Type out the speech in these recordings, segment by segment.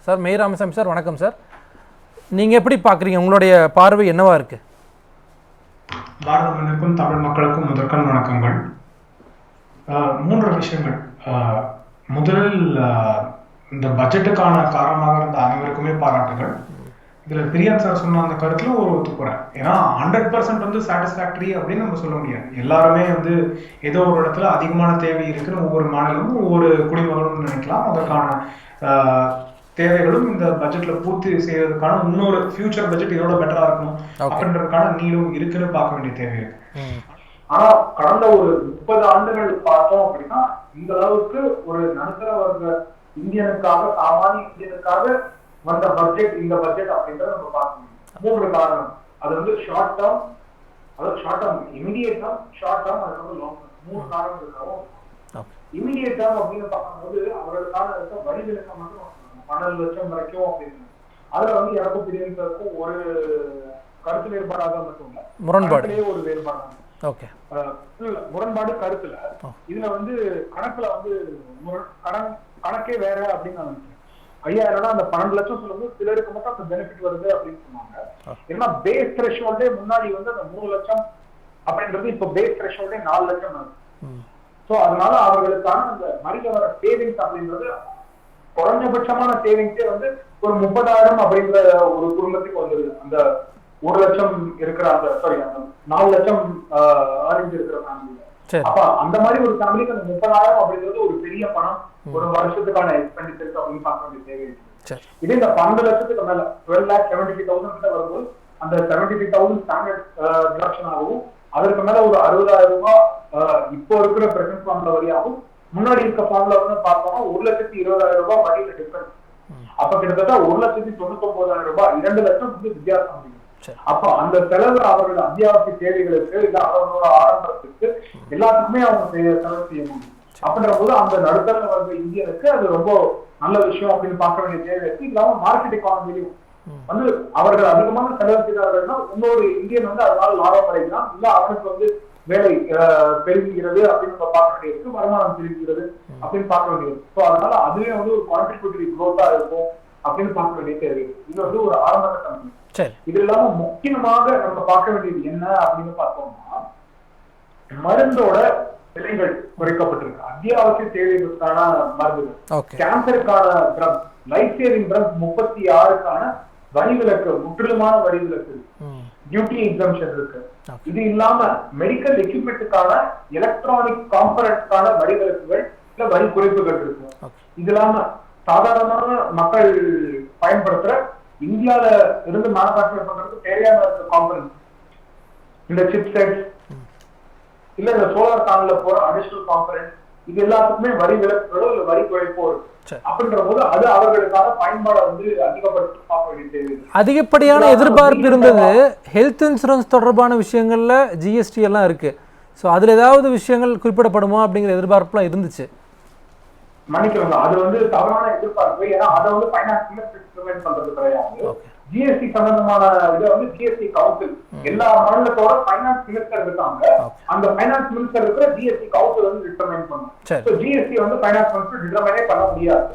Sir மே Ramasamy sir, வணக்கம் sir. நீங்கள் எப்படி பார்க்குறீங்க, உங்களுடைய பார்வை என்னவா இருக்குது? பாரத மண்ணிற்கும் தமிழ் மக்களுக்கும் முதற்கண் வணக்கங்கள். 3 விஷயங்கள். முதலில் இந்த பட்ஜெட்டுக்கான காரணமாக இருந்த அனைவருக்குமே பாராட்டுகள். இதில் பிரியன் சார் சொன்ன அந்த கருத்துல ஒரு ஒத்துப்போறேன். ஏன்னா 100% வந்து சாட்டிஸ்ஃபேக்டரி அப்படின்னு நம்ம சொல்ல முடியாது. எல்லாருமே வந்து ஏதோ ஒரு இடத்துல அதிகமான தேவை இருக்குன்னு ஒவ்வொரு மாநிலமும் ஒவ்வொரு குடிமகனும் நினைக்கலாம். அதற்கான தேவைகளும் இந்த பட்ஜெட்ல பூர்த்தி செய்யறதுக்கான இன்னொரு ஃபியூச்சர் பட்ஜெட் இதோட பெட்டரா இருக்கணும் அப்படின்றதுக்கான நீடும் இருக்குன்னு பார்க்க வேண்டிய தேவை இருக்கு. ஆனா கடந்த ஒரு 30 ஆண்டுகள் பார்த்தோம் அப்படின்னா இந்த அளவுக்கு ஒரு நடுத்தர வர்க்க இந்தியனுக்காக, சாமானிய இந்தியனுக்காக வந்த பட்ஜெட் இந்த பட்ஜெட் அப்படின்றத நம்ம பார்க்க முடியும். 3 காரணம். அது வந்து ஷார்ட் டேர்ம், அதாவது short term, immediate term, short term, அதுக்கப்புறம் லாங் டேர்ம். 3 காரணம் இருக்காவும். இமிடியேட் டேர்ம் அப்படின்னு பார்க்கும்போது அவர்களுக்கான வரி விலக்கம் மட்டும் 12 லட்சம் வரைக்கும் அப்படின்னு. அதுல வந்து எனக்கும் பிரியனுக்கும் ஒரு கருத்து வேறுபாடாக மட்டும் இல்ல, முரண்பாடு ஒரு வேறுபாடு. முரண்பாடு கருத்துல. இதுல வந்து கணக்குல வந்து கணக்கே வேற அப்படின்னு நான் நினைக்கிறேன். 5000 அந்த 12 லட்சம் சொல்லும்போது சிலருக்கு மட்டும் அந்த பெனிஃபிட் வருது அப்படின்னு சொன்னாங்க. ஏன்னா பேஸ் த்ரெஷோல்டே முன்னாடி வந்து அந்த 3 லட்சம் அப்படின்றது இப்ப பேஸ் த்ரெஷோல்டே 4 லட்சம் ஆகுது. சோ அதனால அவர்களுக்கான அந்த வரியில வர சேவிங்ஸ் அப்படின்றது குறைஞ்சபட்சமான சேவிங்ஸே வந்து ஒரு 30,000 அப்படின்ற ஒரு குடும்பத்துக்கு வந்துருது. அந்த 1 லட்சம் இருக்கிற அந்த அந்த 4 லட்சம் ஆரஞ்சு இருக்கிற ஃபேமிலியில. அப்ப அந்த மாதிரி ஒரு ஃபேமிலிக்கு அந்த 30,000 அப்படின்றது ஒரு பெரிய பணம், ஒரு வருஷத்துக்கான எக்ஸ்பெண்டிச்சர் அப்படின்னு பார்க்க வேண்டிய தேவை இருக்கு. இதே இந்த 12 லட்சத்துக்கு மேல 12,73,000 கிட்ட வரும்போது அந்த 73,000 ஸ்டாண்டர்ட் டிடக்ஷன் ஆகும். அதற்கு மேல ஒரு 60,000 ரூபாய் இப்போ இருக்கிற பிரசன்ட் ஃபார்ம்ல வரியாகும். முன்னாடி இருக்க ஃபார்ம்ல வந்து பார்த்தோம்னா 1,20,000 ரூபாய் வரியில டிஃபரன்ஸ். அப்ப கிட்டத்தட்ட 1,99,000 ரூபாய், 2 லட்சம் வந்து வித்தியாசம் முடியும். அப்ப அந்த செலவு அவர்கள் அத்தியாவசிய தேவைகளுக்கு இல்ல அவர்களோட ஆரம்பத்துக்கு எல்லாத்துக்குமே அவங்க செலவு செய்ய முடியும். அப்படின்ற போது அந்த நடுத்தர வர்க்க இந்தியனுக்கு அது ரொம்ப நல்ல விஷயம் அப்படின்னு பார்க்க வேண்டிய தேவை இருக்கு. இல்லாம மார்க்கெட் எக்கானமிலையும் வந்து அவர்கள் அதிகமான செலவு செய்தார்கள்னா இன்னொரு இந்தியன் வந்து அதனால லாபம் அடைகிறான், இல்ல அவனுக்கு வந்து வேலை பெருகுகிறது அப்படின்னு நம்ம பார்க்க வேண்டியிருக்கு, வருமானம் பெருகுகிறது அப்படின்னு பார்க்க வேண்டியது. ஸோ அதனால அதுவே வந்து ஒரு கான்ட்ரிபியூட்டரி குரோத்தா இருக்கும் அப்படின்னு பார்க்க வேண்டிய தேவை இருக்கு. இது வந்து ஒரு ஆரம்ப கட்டம். இது இல்லாம முக்கியமாக நம்ம பார்க்க வேண்டியது என்ன அப்படின்னு பார்த்தோம்னா, மருந்தோட விலைகள் குறைக்கப்பட்டிருக்கு. அத்தியாவசிய தேவைகளுக்கான மருந்துகள், கேன்சருக்கான ட்ரக், லைஃப் சேவிங் ட்ரக் 36க்கான வரி விலக்கு, முற்றிலுமான வரி விலக்கு, டியூட்டி எக்ஸம்ஷன் இருக்கு. இது இல்லாம மெடிக்கல் எக்யூப்மெண்ட்டுக்கான எலக்ட்ரானிக் காம்பனன்ட்ஸ்க்கான வரி விலக்குகள் இல்ல வரி குறைப்புகள் இருக்கு. இது இல்லாம சாதாரணமான மக்கள் பயன்படுத்துற இந்தியால இருந்து மேனுஃபேக்சர் பண்றதுக்கு தேவையான காம்பனன்ட், இந்த சிப் செட்ஸ் இல்ல இந்த சோலார் பேனல்ல போற அடிஷனல் காம்பனன்ட், இது எல்லாத்துக்குமே வரி விலக்குகளோ இல்ல வரி குறைப்போ இருக்கு. அப்படின்ற போது அது அவர்களுக்கான பயன்பாடை வந்து அதிகப்படுத்தி பார்க்க வேண்டியது. அதிகப்படியான எதிர்பார்ப்பு இருந்தது. ஹெல்த் இன்சூரன்ஸ் தொடர்பான விஷயங்கள்ல ஜிஎஸ்டி எல்லாம் இருக்கு. ஸோ அதுல ஏதாவது விஷயங்கள் குறிப்பிடப்படுமா அப்படிங்கிற எதிர்பார்ப்புலாம் இருந்துச்சு. மன்னிக்கவங்க, அது வந்து தவறான எதிர்பார்ப்பு. ஏன்னா அதை வந்து ஃபைனான்ஸ் பண்றது கிடையாது. ஜிஎஸ்டி சம்பந்தமான இதை வந்து ஜிஎஸ்டி கவுன்சில், எல்லா மாநிலத்தோட ஃபைனான்ஸ் மினிஸ்டர் இருக்காங்க. அந்த ஃபைனான்ஸ் மினிஸ்டர் இருக்கிற ஜிஎஸ்டி கவுன்சில் வந்து டிட்டர்மைன் பண்ணும். ஸோ ஜிஎஸ்டி வந்து ஃபைனான்ஸ் மினிஸ்டர் டிட்டர்மைனே பண்ண முடியாது.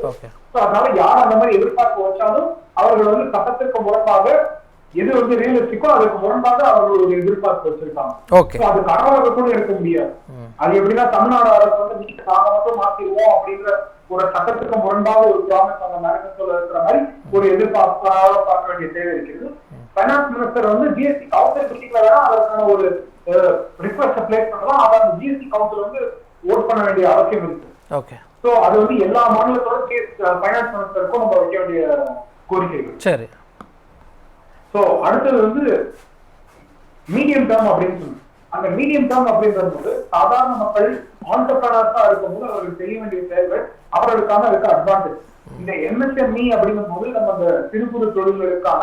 ஸோ அதனால யார் அந்த மாதிரி எதிர்பார்ப்பு வச்சாலும் அவர்கள் வந்து சட்டத்திற்கு முரணாக எது வந்து ரியலிஸ்டிக்கோ அதுக்கு முரணாக அவர்கள் ஒரு எதிர்பார்ப்பு வச்சிருக்காங்க. அது கனவாக கூட இருக்க முடியாது. அது எப்படின்னா தமிழ்நாடு அரசு வந்து நீங்க நாங்க மட்டும் மாத்திடுவோம் அப்படின்ற ஒரு சட்டத்துக்கு முரணாக ஒரு ப்ராமிஸ் அந்த மேனிஃபெஸ்டோல இருக்கிற மாதிரி ஒரு எதிர்பார்ப்பாக பார்க்க வேண்டிய தேவை இருக்கிறது. ஃபைனான்ஸ் மினிஸ்டர் வந்து ஜிஎஸ்டி கவுன்சில் மீட்டிங்ல வேணா அதற்கான ஒரு ரிக்வெஸ்ட் பிளேஸ் பண்ணலாம். அதை அந்த ஜிஎஸ்டி கவுன்சில் வந்து ஓட் பண்ண வேண்டிய அவசியம் இருக்கு. சோ அது வந்து எல்லா மாநிலத்தோட ஃபைனான்ஸ் மினிஸ்டருக்கும் நம்ம வைக்க வேண்டிய கோரிக்கைகள். சரி. சோ அடுத்தது வந்து மீடியம் டேர்ம் அப்படின்னு சொல்லி, அந்த மீடியம் டேர்ம் அப்படின்றது சாதாரண மக்கள் ஆண்டர்பிரனர்ஸா இருக்கும்போது அவர்கள் செய்ய வேண்டிய தேவைகள் அவர்களுக்கான இருக்க அட்வான்டேஜ். இந்த எம்எஸ்எம்இ அப்படிங்கும் போது நம்ம அந்த சிறு குறு தொழில்களுக்கான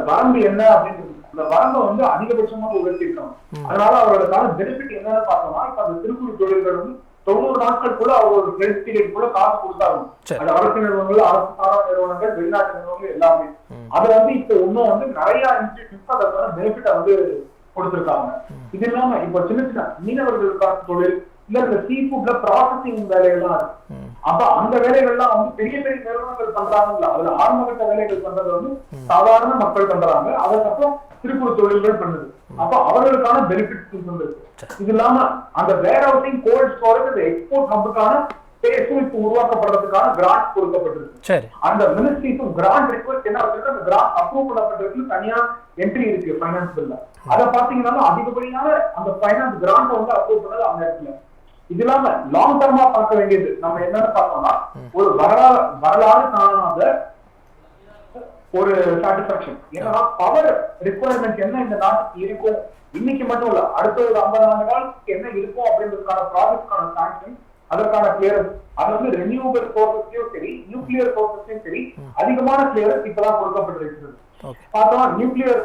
வரம்பு என்ன அப்படின்றது, அந்த வரம்பை வந்து அதிகபட்சமாக உயர்த்திருக்காங்க. அதனால அவர்களுக்கான பெனிஃபிட் என்னன்னு பார்த்தோம்னா, இப்ப அந்த சிறு குறு தொழில்கள் வந்து 90 நாட்கள் கூட அவர் ஒரு கிரெடிட் பீரியட் கூட காசு கொடுத்தாங்க. அது அரசு நிறுவனங்கள், அரசு சாரா நிறுவனங்கள், வெளிநாட்டு நிறுவனங்கள் எல்லாமே. அது வந்து இப்ப இன்னும் வந்து நிறைய இன்ஸ்டிடியூட்ஸ் அதற்கான பெனிஃபிட் வந்து கொடுத்திருக்காங்க. இது இல்லாம இப்ப சின்ன சின்ன மீனவர்களுக்கான தொழில், இல்ல இந்த சீ ஃபுட்ல ப்ராசஸிங் வேலைகள்லாம் இருக்கு. அப்ப அந்த வேலைகள்லாம் வந்து பெரிய பெரிய நிறுவனங்கள் பண்றாங்கல்ல, அதுல ஆரம்பகட்ட வேலைகள் பண்றது வந்து சாதாரண மக்கள் பண்றாங்க. அதுக்கப்புறம் திருப்பூர் தொழில்கள் பண்ணுது. அப்ப அவர்களுக்கான பெனிஃபிட்ஸ் வந்து இது இல்லாம அந்த வேர் ஹவுசிங், கோல்ட் ஸ்டோரேஜ், இந்த எக்ஸ்போர்ட் ஹப்புக்கான ஸ்பேஸும் இப்ப உருவாக்கப்படுறதுக்கான கிராண்ட் கொடுக்கப்பட்டிருக்கு. அந்த மினிஸ்ட்ரிக்கும் கிராண்ட் ரிக்வெஸ்ட் என்ன வச்சிருக்கு, அந்த கிராண்ட் அப்ரூவ் பண்ணப்பட்டிருக்கு, தனியா என்ட்ரி இருக்கு ஃபைனான்ஸ் பில்ல. அதை பாத்தீங்கன்னா அதிகப்படியான அந்த ஃபைனான்ஸ் கிராண்ட் வந்து அப்ரூவ் பண்ணது அந்த இடத்துல. இது இல்லாம லாங் டர்மா பார்க்க வேண்டியது நம்ம என்னன்னு பார்த்தோம்னா, ஒரு வரலாறு காணாத ஒரு சாட்டிஸ்பாக்சன். ஏன்னா பவர் ரிக்வயர்மெண்ட் என்ன இந்த நாட்டுக்கு இருக்கும், இன்னைக்கு மட்டும் இல்ல அடுத்த ஒரு 50 ஆண்டு காலத்துக்கு என்ன இருக்கும் அப்படின்றதுக்கான ப்ராஜெக்ட்கான சாங்ஷன், அதற்கான கிளியரன்ஸ், அது வந்து ரெனியூவபிள் சோர்சஸ்லயும் சரி, நியூக்ளியர் சோர்சஸ்லயும் சரி அதிகமான கிளியரன்ஸ் இப்பதான் கொடுக்கப்பட்டிருக்கிறது. பார்த்தோம்னா நியூக்ளியர்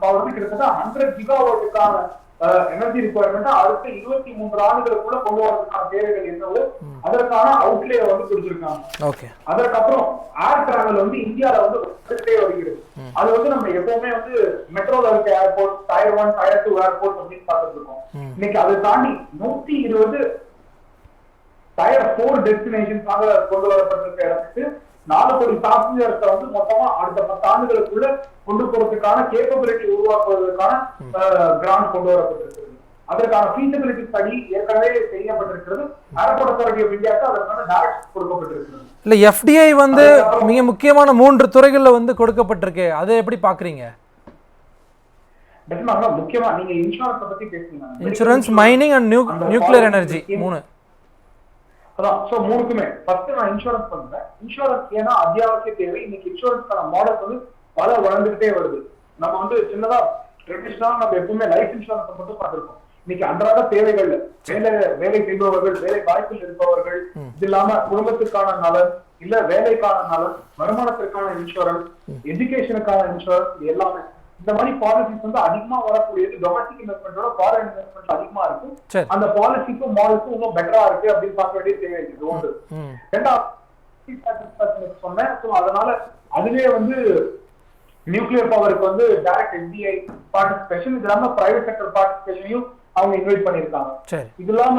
பவர் கிட்டத்தட்ட 100 கிகாவாட்டுக்கான எனர்ஜி ரிக்வயர்மெண்ட் அடுத்த 23 ஆண்டுகளுக்குள்ள கொண்டு வரதுக்கான தேவைகள் என்னவோ அதற்கான அவுட்லே வந்து கொடுத்திருக்காங்க. அதற்கப்புறம் ஏர் டிராவல் வந்து இந்தியாவில வந்து வருகிறது. அது வந்து நம்ம எப்பவுமே வந்து மெட்ரோல இருக்க ஏர்போர்ட், டயர் 1 டயர் 2 ஏர்போர்ட் அப்படின்னு பார்த்துட்டு இருக்கோம். இன்னைக்கு அதை தாண்டி 120 டயர் 4 டெஸ்டினேஷன்ஸாக கொண்டு வரப்பட்டிருக்க இடத்துக்கு 4 கோடி பேசஞ்சர்ஸை வந்து மொத்தமா அடுத்த 10 ஆண்டுகளுக்குள்ள கொண்டு போறதுக்கான கேப்பபிலிட்டி உருவாக்குவதற்கான கிராண்ட் கொண்டு வரப்பட்டிருக்கிறது. அதற்கான ஃபீசிபிலிட்டி ஸ்டடி ஏற்கனவே செய்யப்பட்டிருக்கிறது. ஏர்போர்ட் அத்தாரிட்டி ஆஃப் இந்தியாவுக்கு அதற்கான டைரக்ஷன் கொடுக்கப்பட்டிருக்கிறது. இல்ல எஃப்டிஐ வந்து மிக முக்கியமான 3 துறைகள்ல வந்து கொடுக்கப்பட்டிருக்கு. அதை எப்படி பாக்குறீங்க? முக்கியமா நீங்க இன்சூரன்ஸ் பத்தி பேசுறீங்க. Insurance, mining and nuclear energy 3. அதான் சோ மூணுக்குமே ஃபர்ஸ்ட் நான் இன்சூரன்ஸ் பண்றேன். இன்சூரன்ஸ் ஏன்னா அத்தியாவசிய தேவை. இன்னைக்கு இன்சூரன்ஸ்க்கான மாடல் வந்து பல வளர்ந்துகிட்டே வருது. நம்ம வந்து சின்னதா ட்ரெடிஷனலா நம்ம எப்பவுமே லைஃப் இன்சூரன்ஸ் மட்டும் பார்த்திருக்கோம். இன்னைக்கு அன்றாட தேவைகள், வேலை செய்பவர்கள், வேலை வாய்ப்பில் இருப்பவர்கள், இது இல்லாம குடும்பத்துக்கான நலன், இல்ல வேலைக்கான நலன், வருமானத்திற்கான இன்சூரன்ஸ், எஜுகேஷனுக்கான இன்சூரன்ஸ், இது எல்லாமே இந்த மாதிரி பாலிசிஸ் வந்து அதிகமா வரக்கூடியது. டொமஸ்டிக் இன்வெஸ்ட்மெண்டோட ஃபாரின் இன்வெஸ்ட்மெண்ட் அதிகமா இருக்கு. அந்த பாலிசிக்கும் மாடலுக்கும் இன்னும் பெட்டரா இருக்கு அப்படின்னு பார்க்க வேண்டிய தேவை இருக்குது. ஒன்று. ரெண்டாவது சொன்னேன். அதனால அதுவே வந்து நியூக்ளியர் பவருக்கு வந்து டைரக்ட் எஸ்பிஐ பார்ட்டிசிபேஷன், இது இல்லாம பிரைவேட் செக்டர் பார்ட்டிசிபேஷனையும் அவங்க இன்வைட் பண்ணிருக்காங்க. இது இல்லாம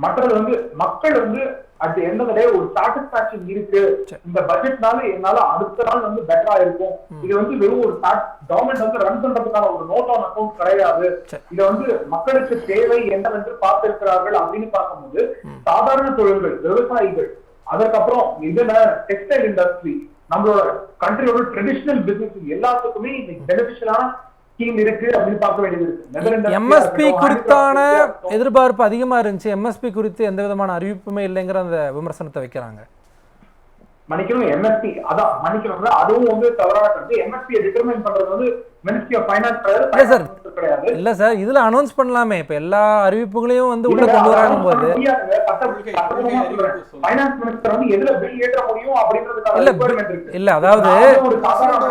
மற்றது வந்து மக்கள் வந்து அட் எண்ட் ஆஃப் தி டே ஒரு சாட்டிஸ்பாக்சன் இருக்கு. இந்த பட்ஜெட்னால என்னால அடுத்த நாள் வந்து பெட்டரா இருக்கும். இது வந்து வெறும் ஒரு கவர்மெண்ட் வந்து ரன் பண்றதுக்கான ஒரு நோட் ஆன் அக்கௌண்ட் கிடையாது. இத வந்து மக்களுக்கு தேவை என்னவென்று பார்த்திருக்கிறார்கள் அப்படின்னு பார்க்கும்போது சாதாரண தொழில்கள், விவசாயிகள், அதற்கப்புறம் இதுல டெக்ஸ்டைல் இண்டஸ்ட்ரி, நம்மளோட கண்ட்ரியோட ட்ரெடிஷனல் பிசினஸ் எல்லாத்துக்குமே இன்னைக்கு பெனிஃபிஷியலான ஸ்கீம் இருக்கு அப்படின்னு பார்க்க வேண்டியது இருக்கு. எம்எஸ்பி குறித்தான எதிர்பார்ப்பு அதிகமா இருந்துச்சு. எம்எஸ்பி குறித்து எந்த விதமான அறிவிப்புமே இல்லைங்கிற அந்த விமர்சனத்தை வைக்கிறாங்க. மன்னிக்கணும், எம்எஸ்பி அதான் மன்னிக்கணும், அதுவும் வந்து தவறான கருத்து. எம்எஸ்பியை டிட்டர்மைன் பண்றது வந்து மினிஸ்ட்ரி ஆஃப் ஃபைனான்ஸ் கிடையாது. இல்ல சார், இதுல அனௌன்ஸ் பண்ணலாமே. இப்ப எல்லா அறிவிப்புகளையும் வந்து உள்ள கொண்டு வராங்க போது ஃபைனான்ஸ் மினிஸ்டர் வந்து எதுல பில் ஏற்ற முடியும் அப்படின்றதுக்கான ரிக்வயர்மென்ட் இருக்கு. இல்ல அதாவது ஒரு சாதாரண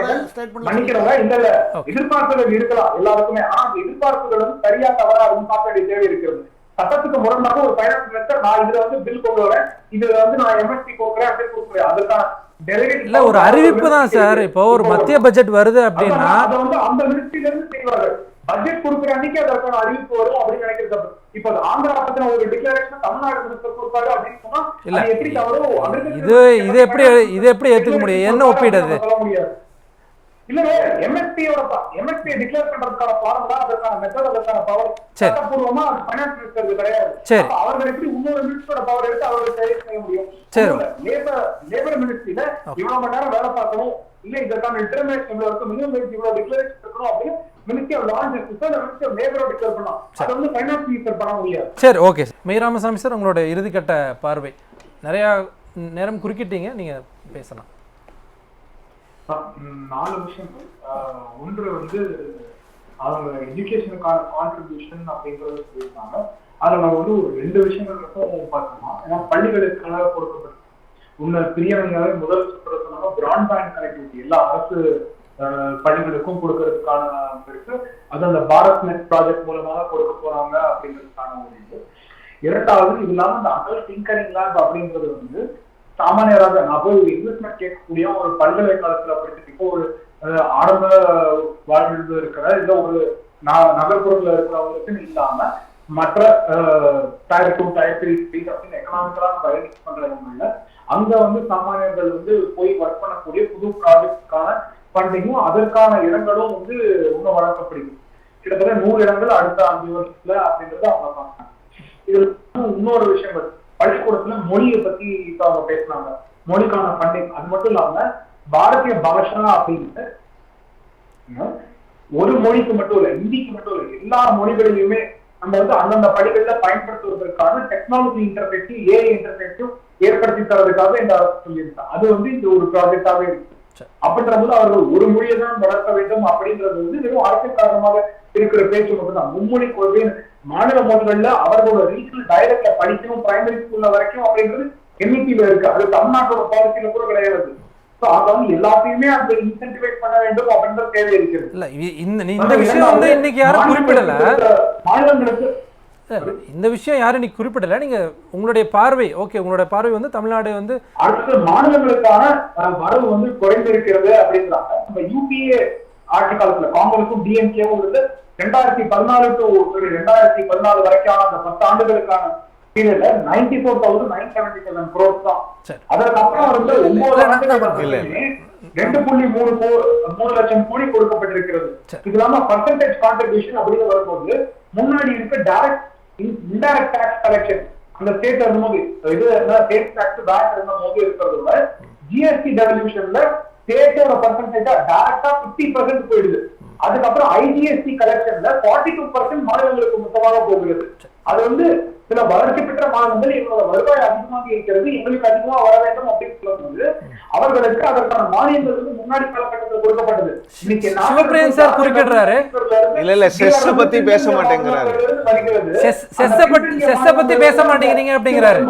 மன்னிக்கிறவங்க இல்ல எதிர்பார்ப்புகள் இருக்கலாம் எல்லாருக்குமே. ஆனா அந்த எதிர்பார்ப்புகள் வந்து சரியா தவறா அப்படின்னு பார்க்க வேண்டிய தேவை இருக்கிறது. சட்டத்துக்கு முரணாக ஒரு ஃபைனான்ஸ் மினிஸ்டர் நான் இதுல வந்து பில் கொண்டு வரேன், இதுல வந்து நான் எம்எஸ்பி கொடுக்குறேன் அப்படின்னு கொடுக்குறேன். அதுக்கான இல்ல ஒரு அறிவிப்பு தான் சார். இப்போ ஒரு மத்திய பட்ஜெட் வருது அப்படின்னா அதை வந்து அந்த மினிஸ்ட்ரியில இருந்து செய்வார்கள். பட்ஜெட் கொடுக்குற அன்னைக்கு அதற்கான அறிவிப்பு வரும் அப்படின்னு நினைக்கிறது. இப்ப ஆந்திரா பத்தின ஒரு டிக்ளரேஷன் தமிழ்நாடு மினிஸ்டர் கொடுப்பாரு அப்படின்னு சொன்னா இல்ல எப்படி தவறும் இது எப்படி ஏத்துக்க முடியும்? என்ன ஒப்பிடுது? சொல்ல முடியாது. இல்ல எம்எஸ்பி டிக்ளேர் பண்றதுக்கான ஃபார்முலா, அதற்கான மெத்தட், அதற்கான பவர் சட்டப்பூர்வமா ஃபைனான்ஸ் மினிஸ்டருக்கு கிடையாது. அவர்கள் எப்படி இன்னொரு மினிஸ்டரோட பவர் எடுத்து அவர்கள் செய்ய முடியும்? லேபர் மினிஸ்ட்ரியில இவ்வளவு மணி நேரம் வேலை பார்க்கணும், இல்ல இதற்கான டிட்டர்மினேஷன் இவ்வளவு இருக்கும், மினிமம் வேஜ் இவ்வளவு டிக்ளரேஷன் இருக்கணும் அப்படின்னு ministry of law and justice ministry of labour declare பண்ணலாம். அது வந்து ஃபைனான்ஸ் மினிஸ்டர் பண்ண முடியாது. சரி, ஓகே. மெய் ராமசாமி சார், உங்களோட இறுதிக்கட்ட பார்வை. நிறைய நேரம் குறுக்கிட்டீங்க, நீங்க பேசலாம். 4 விஷயங்கள். ஒன்று வந்து அவங்க எஜுகேஷனுக்கான கான்ட்ரிபியூஷன் அப்படிங்கறது சொல்லியிருக்காங்க. அதுல நம்ம வந்து ஒரு 2 விஷயங்கள் மட்டும் பார்க்கணும். ஏன்னா பள்ளிகளுக்காக கொடுக்கப்பட்ட முன்னர் பிரியமையாவே முதல் சுற்று சொன்னாங்க பிராட்பேண்ட் கனெக்டிவிட்டி எல்லா அரசு பள்ளிகளுக்கும் கொடுக்கறதுக்கான இருக்கு. அது அந்த பாரத் நெட் ப்ராஜெக்ட் மூலமாக கொடுக்க போறாங்க அப்படிங்கிறதுக்கான ஒரு இது. இரண்டாவது, இது இல்லாம இந்த அடல்ட் டிங்கரிங் லேப் அப்படிங்கிறது வந்து சாமானியராக நான் போய் ஒரு இன்வெஸ்ட்மெண்ட் கேட்கக்கூடிய ஒரு பல்கலைக்கழகத்துல படிச்சுட்டு இப்போ ஒரு ஆரம்ப வாழ்வு இருக்கிற இல்ல ஒரு நகர்ப்புறத்துல இருக்கிறவங்களுக்குன்னு இல்லாம மற்ற டயர் 2 டயர் 3 ஸ்ட்ரீட் அப்படின்னு எக்கனாமிக்கலான பயணிச்சு பண்றவங்கல்ல அங்க வந்து சாமானியர்கள் வந்து போய் ஒர்க் பண்ணக்கூடிய புது ப்ராஜெக்ட்கான ஃபண்டிங்கும் அதற்கான இடங்களும் வந்து இன்னும் வழங்கப்படுது. கிட்டத்தட்ட 100 இடங்கள் அடுத்த 5 வருஷத்துல அப்படின்றத அவங்க பார்த்தாங்க. இதுல இன்னொரு விஷயங்கள் பள்ளிக்கூடத்துல மொழியை பத்தி இப்ப அவங்க பேசினாங்க, மொழிக்கான ஃபண்டிங். அது மட்டும் இல்லாம பாரதிய பாஷா அப்படின்னு ஒரு மொழிக்கு மட்டும் இல்ல, இந்திக்கு மட்டும் இல்ல, எல்லா மொழிகளிலுமே நம்ம வந்து அந்தந்த பள்ளிகள்ல பயன்படுத்துவதற்கான டெக்னாலஜி இன்டர்ஃபேஸையும் ஏஐ இன்டர்ஃபேஸையும் ஏற்படுத்தி தரதுக்காக இந்த அரசு சொல்லியிருக்காங்க. அது வந்து இந்த ஒரு ப்ராஜெக்டாவே இருக்கு. அப்படின்ற போது அவர்கள் ஒரு மொழியை தான் வளர்க்க வேண்டும் அப்படின்றது வந்து வெறும் அரசியல் காரணமாக இருக்கிற பேச்சு மட்டும்தான். மும்மொழி கொள்கை மாநில மொழிகள்ல அவர்களோட ரீஜனல் டைரக்ட்ல படிக்கணும் பிரைமரி ஸ்கூல்ல வரைக்கும் அப்படின்றது எண்ணிக்கையில இருக்கு. அது தமிழ்நாட்டோட பாலிசியில கூட கிடையாது. எல்லாத்தையுமே அந்த இன்சென்டிவைஸ் பண்ண வேண்டும் அப்படின்ற தேவை இருக்கிறது. இல்ல இந்த விஷயம் வந்து இன்னைக்கு யாரும் குறிப்பிடல, மாநிலங்களுக்கு இந்த விஷயம் யாரும் இன்னைக்கு குறிப்பிடல. நீங்க உங்களுடைய பார்வை, ஓகே, உங்களுடைய பார்வை வந்து தமிழ்நாடு வந்து அடுத்த மாநிலங்களுக்கான வரவு வந்து குறைந்திருக்கிறது அப்படின்றாங்க. நம்ம யூபிஏ ஆட்சி காலத்துல காங்கிரஸும் டிஎம்கேவும் வந்து 2014 to 2014 வரைக்கான அந்த 10 ஆண்டுகளுக்கான பீரியட்ல 94,977 crores தான். அதற்கப்புறம் வந்து 9 ஆண்டுகள் 2.3 லட்சம் கோடி கொடுக்கப்பட்டிருக்கிறது. இது இல்லாம பர்சன்டேஜ் கான்ட்ரிபியூஷன் அப்படின்னு வரும்போது முன்னாடி இருக்க டைரக்ட் இன்டைரக்ட் டாக்ஸ் கலெக்ஷன் அந்த ஸ்டேட் இருக்கும்போது இது ஸ்டேட் டாக்ஸ் பேங்க் இருக்கும்போது இருக்கிறது ஜிஎஸ்டி டெவல்யூஷன்ல ஸ்டேட்டோட பர்சன்டேஜா டைரக்டா 50% போயிடுது. அதுக்கப்புறம் ஐஜிஎஸ்டி கலெக்ஷன்ல 42% மாநிலங்களுக்கு மொத்தமாக போகிறது. அது வந்து சில வளர்ச்சி பெற்ற மாநிலங்கள் எங்களோட வருவாய் அதிகமாக இருக்கிறது, எங்களுக்கு அதிகமா வர வேண்டும் அப்படின்னு சொல்லும்போது அவர்களுக்கு அதற்கான மானியங்கள் வந்து முன்னாடி காலகட்டத்தில் கொடுக்கப்பட்டது. சிவபிரியன் சார் குறிப்பிடுறாரு, இல்ல செஸ் பத்தி பேச மாட்டேங்கிறாரு, செஸ் பத்தி பேச மாட்டேங்கிறீங்க அப்படிங்கிறாரு.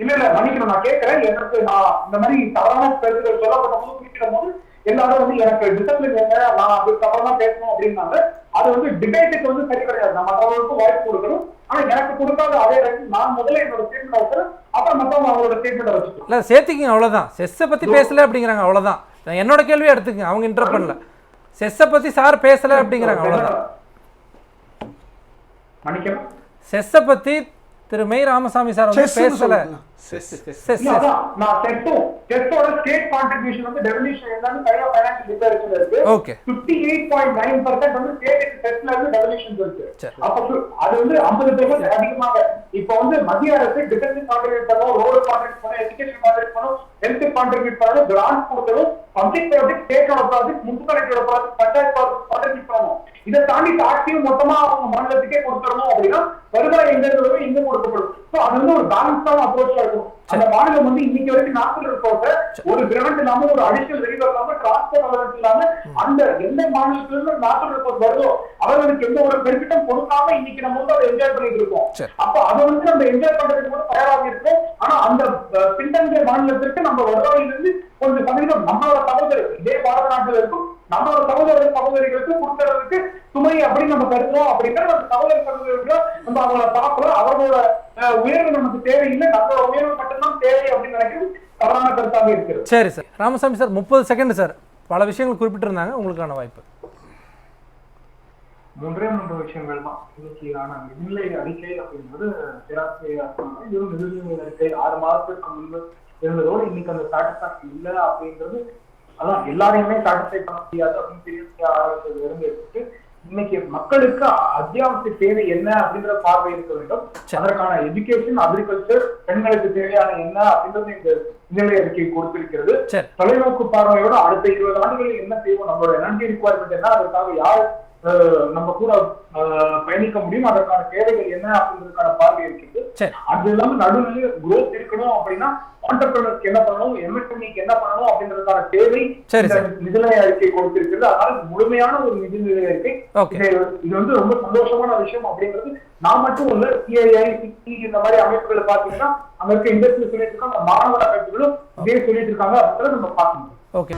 இல்ல மன்னிக்கணும், நான் கேட்கிறேன். எனக்கு நான் இந்த மாதிரி தவறான கருத்துக்கள் சொல்லப்பட்ட போது குறிப்பிடும் போது எல்லாரும் வந்து எனக்கு டிசிப்ளின் என்ன, நான் அதுக்கப்புறம் தான் பேசணும் அப்படின்னாங்க. அது வந்து டிபேட்டுக்கு வந்து சரி கிடையாது. நான் மற்றவர்களுக்கு வாய்ப்பு கொடுக்கணும். ஆனா எனக்கு கொடுக்காத அதே நான் முதல்ல என்னோட ஸ்டேட்மெண்ட் வச்சுறேன், அப்புறம் மத்தவங்க அவங்களோட ஸ்டேட்மெண்ட் வச்சுக்கணும். இல்ல சேர்த்துக்கிங்க, அவ்வளவுதான். செஸ்ஸை பத்தி பேசல அப்படிங்கிறாங்க, அவ்வளவுதான். என்னோட கேள்வியை எடுத்துக்கங்க, அவங்க இன்டர் பண்ணல. செஸ்ஸை பத்தி சார் பேசல அப்படிங்கிறாங்க, அவ்வளவுதான். மன்னிக்கணும், செஸ்ஸை பத்தி திரு மெய் ராமசாமி சார் வந்து பேசல. நான் செஸ்ஸோட ஸ்டேட் கான்ட்ரிபியூஷன் வந்து டெவல்யூஷன் என்னன்னு கையில ஃபைனான்சியல் டிக்ளரேஷன்ல இருக்கு. ஓகே, 58.9% வந்து ஸ்டேட் செஸ்ல இருந்து டெவல்யூஷன் இருக்கு. அப்ப அது வந்து 50% அதிகமாக. இப்ப வந்து மத்திய அரசு டிஃபென்ஸ் கான்ட்ரிபியூட் பண்ணணும், ரோடு கான்ட்ரிபியூட் பண்ணணும், எஜுகேஷன் கான்ட்ரிபியூட் பண்ணணும், ஹெல்த் கான்ட்ரிபியூட் பண்ணணும், கிராண்ட் கொடுக்கணும், பப்ளிக் ப்ராஜெக்ட், ஸ்டேட்டோட ப்ராஜெக்ட், முனிசிபாலிட்டியோட ப்ராஜெக்ட், பஞ்சாயத்து ப்ராஜெக்ட் கான்ட்ரிபியூட் பண்ணணும். இதை தாண்டி டாக்ஸையும் மொத்தமா அவங்க மாநிலத்துக்கே கொடுத்துடணும் அப்படின்னா வருவாய் எங்க கொடுக்கப்படும். அது வந்து ஒரு பேலன்ஸான அப்ரோச்சா இருக்கும். அந்த மாநிலம் வந்து இன்னைக்கு வரைக்கும் நாட்டில் இருக்க ஒரு கிராண்ட் இல்லாம, ஒரு அடிஷனல் ரெகுலர் இல்லாம, டிரான்ஸ்போர்ட் அலவன்ஸ் இல்லாம, அந்த எந்த மாநிலத்திலிருந்து நாட்டில் ரிப்போர்ட் வருதோ அவர்களுக்கு எந்த ஒரு பெனிஃபிட்டும் கொடுக்காம இன்னைக்கு நம்ம வந்து அதை என்ஜாய் பண்ணிட்டு இருக்கோம். அப்ப அதை வந்து நம்ம என்ஜாய் பண்றதுக்கு கூட தயாராக இருக்கோம். ஆனா அந்த பின்தங்கிய மாநிலத்திற்கு நம்ம வருவாயிலிருந்து கொஞ்சம் சதவீதம் நம்மளோட சகோதரர் இதே பாரத நாட்டில் இருக்கும் நம்மளோட சகோதரிகளுக்கு கொடுக்கறதுக்கு சுமை அப்படின்னு நம்ம கருதுறோம். அப்படின்னா நம்ம சகோதரர்கள் நம்ம அவங்கள பார்க்கிறோம், அவர்களோட உயர்வு நமக்கு தேவையில்லை, நம்மளோட உயர்வு மட்டும்தான் தேவை அப்படின்னு நினைக்கிறது தவறான கருத்தாக இருக்கிறது. சரி sir, Ramasamy sir 30 second sir, பல விஷயங்கள் குறிப்பிட்டிருந்தாங்க, உங்களுக்கான வாய்ப்பு. 3 விஷயங்கள் தான் இன்னைக்கான நிதிநிலை அறிக்கை அப்படின்றது பேராசிரியர் நிதிநிலை அறிக்கை 6 மாதத்துக்கு முன்பு இருந்ததோடு இன்னைக்கு அந்த சாட்டிஸ்பாக்சன் இல்லை அப்படின்றது. அதான் எல்லாரையுமே சாட்டிஸ்ஃபை பண்ண முடியாது அப்படின்னு தெரிய ஆரம்பிச்சது இருந்து எடுத்துட்டு இன்னைக்கு மக்களுக்கு அத்தியாவசிய தேவை என்ன அப்படின்ற பார்வை இருக்க வேண்டும். அதற்கான எஜுகேஷன், அக்ரிகல்ச்சர், பெண்களுக்கு தேவையான என்ன அப்படின்றது இந்த நிதிநிலை அறிக்கை கொடுத்திருக்கிறது. தொலைநோக்கு பார்வையோட அடுத்த 20 ஆண்டுகளில் என்ன செய்வோம், நம்மளோட எனர்ஜி ரிக்வயர்மெண்ட் என்ன, அதற்காக யார் நம்ம கூட பயணிக்க முடியும், அதற்கான தேவைகள் என்ன அப்படின்றதுக்கான பார்வை இருக்குது. அது இல்லாம நடுநிலை குரோத் இருக்கணும் அப்படின்னா ஆண்டர்பிரனர்ஸ்க்கு என்ன பண்ணணும், எம்எஸ்எம்இக்கு என்ன பண்ணணும் அப்படின்றதுக்கான தேவை நிதிநிலை அறிக்கை கொடுத்திருக்கிறது. அதனால முழுமையான ஒரு நிதிநிலை அறிக்கை. இது வந்து ரொம்ப சந்தோஷமான விஷயம் அப்படிங்கிறது நான் மட்டும் இல்ல, சிஐஐ, இந்த மாதிரி அமைப்புகளை பாத்தீங்கன்னா அங்க இருக்க இண்டஸ்ட்ரி சொல்லிட்டு இருக்காங்க, மாணவர் அமைப்புகளும் இதே சொல்லிட்டு இருக்காங்க அப்படின்றத நம்ம பார்க்கணும். ஓகே.